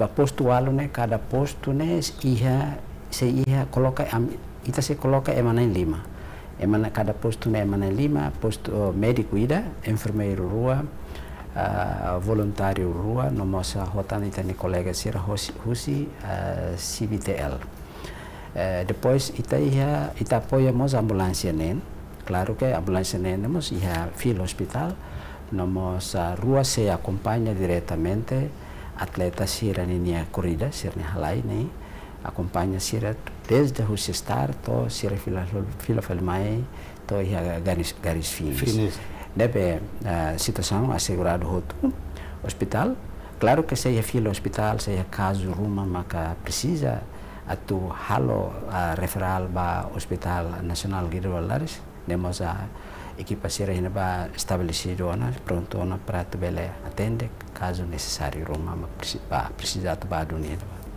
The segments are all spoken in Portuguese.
ba posto alo né cada posto né ia coloca ita se coloca emana em lima emana cada posto né emana em lima posto médico ida enfermeiro rua voluntário rua no moça rotan ita ni colega sira husi CVTL depois ita apoiamos ambulância nen claro que ambulância nen nemos ia fila hospital nós rua se acompanha diretamente atleta sira ninia corrida sira halai ne acompanha sira desde o start to sira fila falmai to ia garis fins deve situação assegurado outro hospital claro que se ia fila hospital se ia caso ruma maka precisa atu halo referral ba hospital nacional Guido Valadares nemos equipa sira ba estabelecido pronto para tubele atende caso necessário ruma precisa ba dunia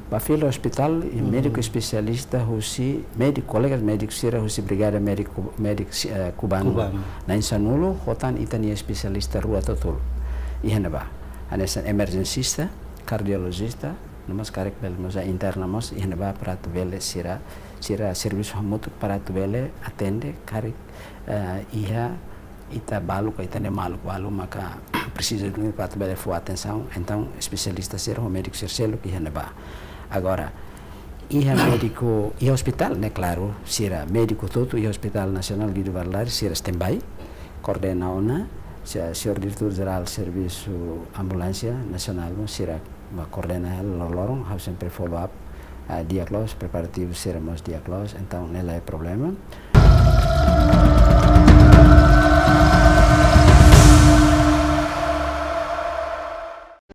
ba fila hospital e médico especialista husi médico colegas médicos sira husi brigada médico cubano na insanulo hotan itania especialista rua totul ihana ba anessa emergencista cardiologista nós karek bel moza interna mos ihana ba para tubele sira serviço muito para tubele atende karek ita balu ka ita ne malu balu maka precisa de para tubele for atenção então especialista sira o médico selo que ihana ba agora médico e hospital né claro sira médico todo e hospital nacional Guido Valadares sira standby coordena ona senhor diretor geral serviço ambulância nacional sira coordena lorong harus sempre follow up diagnose preparativo seremos diagnose então nela é problema